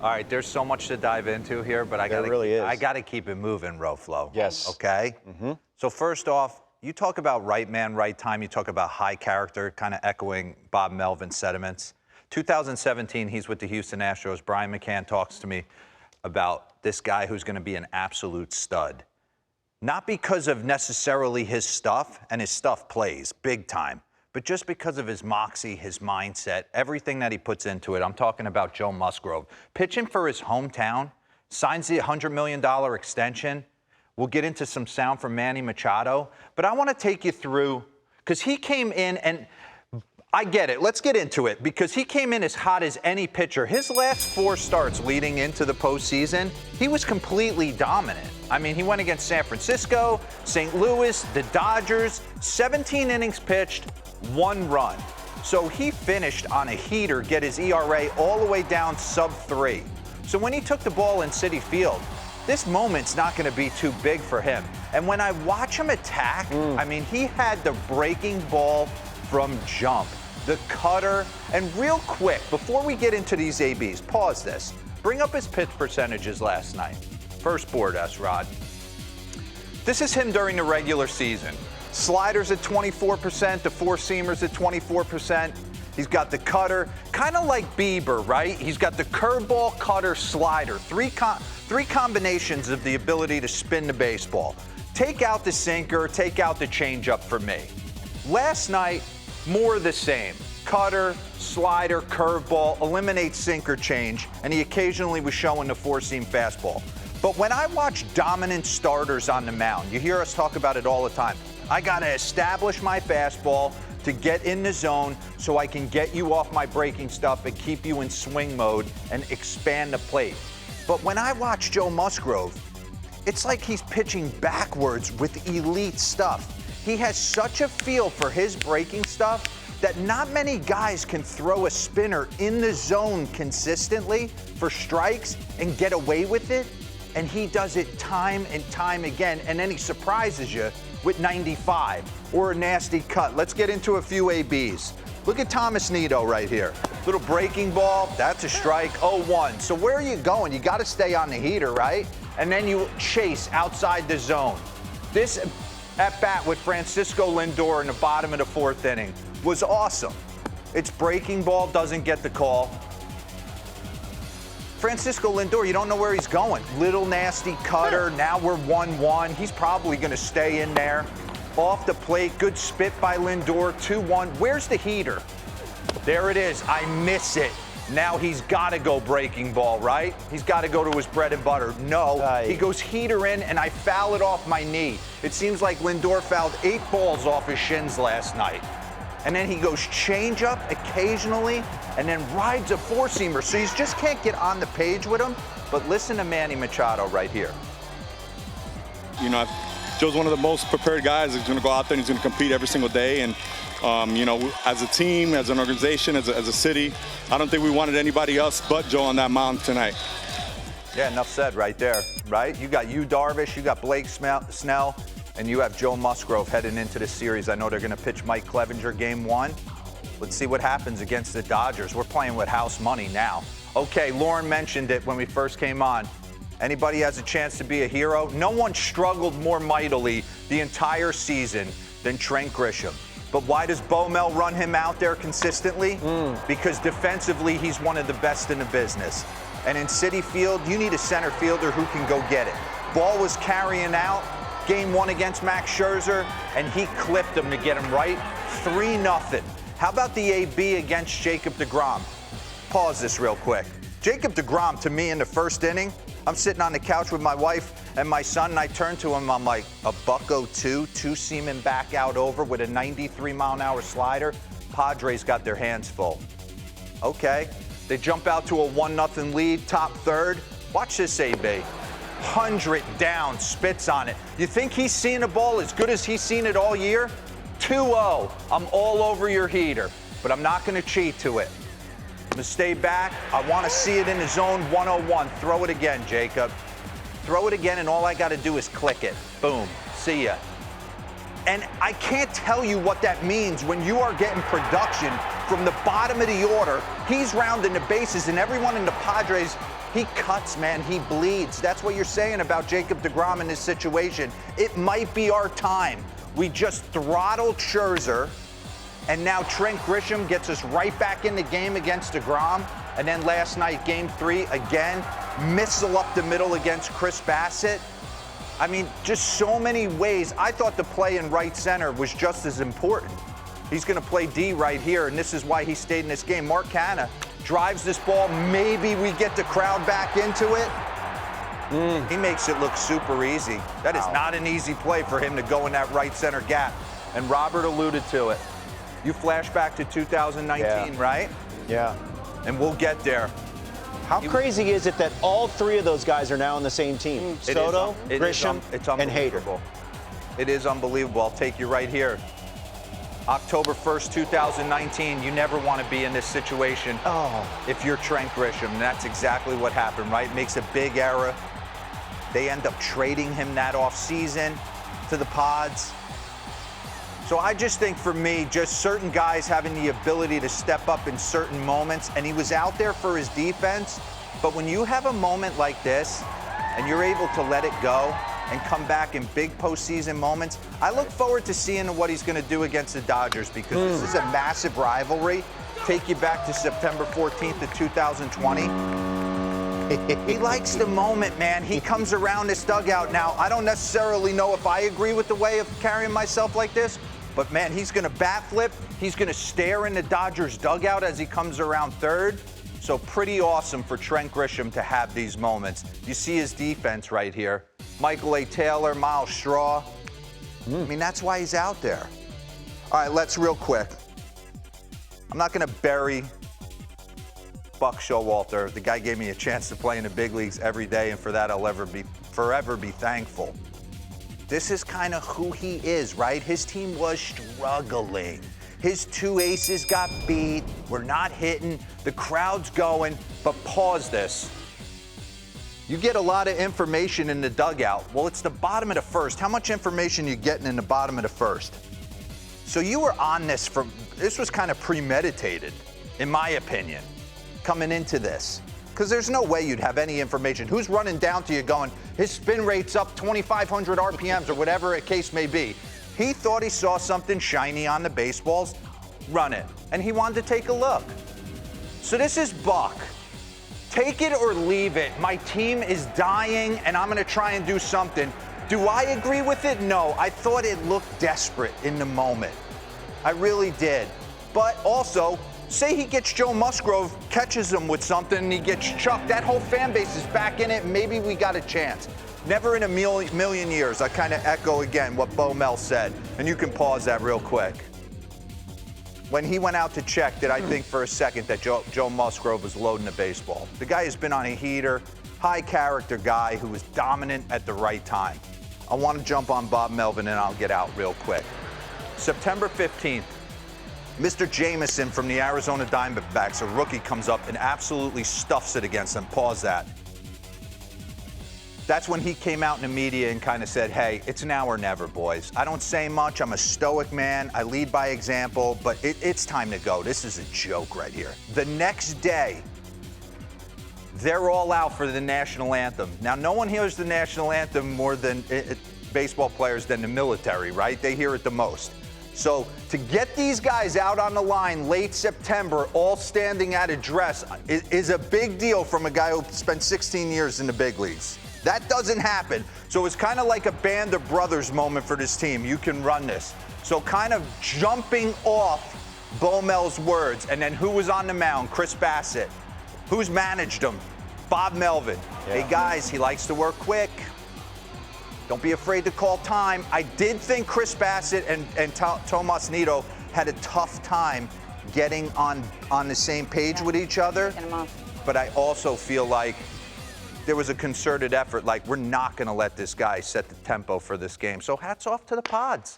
All right, there's so much to dive into here, but I got to keep it moving, Roflo. Yes. Okay? Mm-hmm. So first off, you talk about right man, right time. You talk about high character, kind of echoing Bob Melvin's sentiments. 2017, he's with the Houston Astros. Brian McCann talks to me about this guy who's going to be an absolute stud. Not because of necessarily his stuff, and his stuff plays big time, but just because of his moxie, his mindset, everything that he puts into it. I'm talking about Joe Musgrove. Pitching for his hometown, signs the $100 million extension. We'll get into some sound from Manny Machado. But I want to take you through, because he came in, and I get it. Let's get into it, because he came in as hot as any pitcher. His last 4 starts leading into the postseason, he was completely dominant. I mean, he went against San Francisco, St. Louis, the Dodgers, 17 innings pitched, 1 run. So he finished on a heater, get his ERA all the way down sub-3. So when he took the ball in Citi Field, this moment's not going to be too big for him. And when I watch him attack, I mean, he had the breaking ball from jump, the cutter, and real quick, before we get into these ABs, pause this. Bring up his pitch percentages last night. First board, S-Rod. This is him during the regular season. Sliders at 24%, the four-seamers at 24%. He's got the cutter, kind of like Bieber, right? He's got the curveball, cutter, slider. Three combinations of the ability to spin the baseball. Take out the sinker, take out the changeup for me. Last night, more of the same. Cutter, slider, curveball, eliminate sinker change, and he occasionally was showing the four-seam fastball. But when I watch dominant starters on the mound, you hear us talk about it all the time. I got to establish my fastball to get in the zone so I can get you off my breaking stuff and keep you in swing mode and expand the plate. But when I watch Joe Musgrove, it's like he's pitching backwards with elite stuff. He has such a feel for his breaking stuff that not many guys can throw a spinner in the zone consistently for strikes and get away with it. And he does it time and time again, and then he surprises you with 95 or a nasty cut. Let's get into a few ABs. Look at Thomas Nido right here. Little breaking ball, that's a strike, 0-1. So where are you going? You got to stay on the heater, right? And then you chase outside the zone. This at-bat with Francisco Lindor in the bottom of the 4th inning was awesome. It's breaking ball, doesn't get the call. Francisco Lindor, you don't know where he's going. Little nasty cutter. Now we're 1-1. He's probably going to stay in there. Off the plate. Good spit by Lindor. 2-1. Where's the heater? There it is. I miss it. Now he's got to go breaking ball, right? He's got to go to his bread and butter. No. He goes heater in, and I foul it off my knee. It seems like Lindor fouled 8 balls off his shins last night. And then he goes changeup occasionally, and then rides a four-seamer. So you just can't get on the page with him. But listen to Manny Machado right here. You know, Joe's one of the most prepared guys. He's going to go out there and he's going to compete every single day. And, you know, as a team, as an organization, as a city, I don't think we wanted anybody else but Joe on that mound tonight. Yeah, enough said right there, right? You got Darvish, you got Blake Snell, and you have Joe Musgrove heading into the series. I know they're going to pitch Mike Clevenger game 1. Let's see what happens against the Dodgers. We're playing with house money now. Okay, Lauren mentioned it when we first came on. Anybody has a chance to be a hero? No one struggled more mightily the entire season than Trent Grisham. But why does Bo Mel run him out there consistently? Because defensively, he's one of the best in the business. And in Citi Field, you need a center fielder who can go get it. Ball was carrying out. Game 1 against Max Scherzer, and he clipped him to get him right. 3-0. How about the AB against Jacob deGrom? Pause this real quick. Jacob deGrom, to me, in the 1st inning, I'm sitting on the couch with my wife and my son, and I turn to him, I'm like, a $102, 2-seaming back out over with a 93-mile-an-hour slider. Padres got their hands full. Okay, they jump out to a 1-0 lead, top 3rd. Watch this, AB. 100 down, spits on it. You think he's seeing a ball as good as he's seen it all year? 2-0. I'm all over your heater, but I'm not going to cheat to it. I'm going to stay back. I want to see it in the zone. 101. Throw it again, Jacob. Throw it again, and all I got to do is click it. Boom. See ya. And I can't tell you what that means when you are getting production from the bottom of the order. He's rounding the bases, and everyone in the Padres, he cuts, man. He bleeds. That's what you're saying about Jacob deGrom in this situation. It might be our time. We just throttled Scherzer, and now Trent Grisham gets us right back in the game against deGrom. And then last night, Game 3, again, missile up the middle against Chris Bassett. I mean, just so many ways. I thought the play in right center was just as important. He's going to play D right here, and this is why he stayed in this game. Mark Canha drives this ball. Maybe we get the crowd back into it. He makes it look super easy. That is not an easy play for him to go in that right center gap. And Robert alluded to it. You flash back to 2019, right? Yeah. And we'll get there. How crazy is it that all three of those guys are now on the same team? Soto, Grisham, and Hader. It is unbelievable. I'll take you right here. October 1st, 2019, you never want to be in this situation if you're Trent Grisham. And that's exactly what happened, right? Makes a big error. They end up trading him that offseason to the Pods. So I just think for me, just certain guys having the ability to step up in certain moments, and he was out there for his defense, but when you have a moment like this and you're able to let it go and come back in big postseason moments, I look forward to seeing what he's going to do against the Dodgers, because this is a massive rivalry. Take you back to September 14th of 2020. He likes the moment, man. He comes around this dugout. Now, I don't necessarily know if I agree with the way of carrying myself like this, but, man, he's going to bat flip. He's going to stare in the Dodgers dugout as he comes around third. So pretty awesome for Trent Grisham to have these moments. You see his defense right here. Michael A. Taylor, Miles Straw. I mean, that's why he's out there. All right, let's real quick. I'm not going to bury Buck Showalter. The guy gave me a chance to play in the big leagues every day, and for that I'll forever be thankful. This is kind of who he is, right? His team was struggling. His two aces got beat. We're not hitting. The crowd's going. But pause this. You get a lot of information in the dugout. Well, it's the bottom of the first. How much information you getting in the bottom of the first? So you were on this this was kind of premeditated, in my opinion, coming into this. Because there's no way you'd have any information. Who's running down to you going, his spin rate's up 2,500 RPMs or whatever a case may be. He thought he saw something shiny on the baseballs, run it. And he wanted to take a look. So this is Buck. Take it or leave it. My team is dying, and I'm going to try and do something. Do I agree with it? No. I thought it looked desperate in the moment. I really did. But also, say he gets Joe Musgrove, catches him with something, and he gets chucked. That whole fan base is back in it. Maybe we got a chance. Never in a million years. I kind of echo again what Bo Mel said. And you can pause that real quick. When he went out to check, did I think for a second that Joe Musgrove was loading the baseball? The guy has been on a heater, high character guy who was dominant at the right time. I want to jump on Bob Melvin, and I'll get out real quick. September 15th. Mr. Jameson from the Arizona Diamondbacks, a rookie, comes up and absolutely stuffs it against them. Pause that. That's when he came out in the media and kind of said, hey, it's now or never, boys. I don't say much. I'm a stoic man. I lead by example, but it's time to go. This is a joke right here. The next day, they're all out for the national anthem. Now, no one hears the national anthem more than baseball players than the military, right? They hear it the most. So to get these guys out on the line late September, all standing at address, is a big deal from a guy who spent 16 years in the big leagues. That doesn't happen. So it's kind of like a band of brothers moment for this team. You can run this. So kind of jumping off Bo Mel's words, and then who was on the mound? Chris Bassett. Who's managed him? Bob Melvin. Yeah. Hey, guys, he likes to work quick. Don't be afraid to call time. I did think Chris Bassett and Tomas Nido had a tough time getting on the same page with each other. But I also feel like there was a concerted effort, like we're not going to let this guy set the tempo for this game. So hats off to the Pods.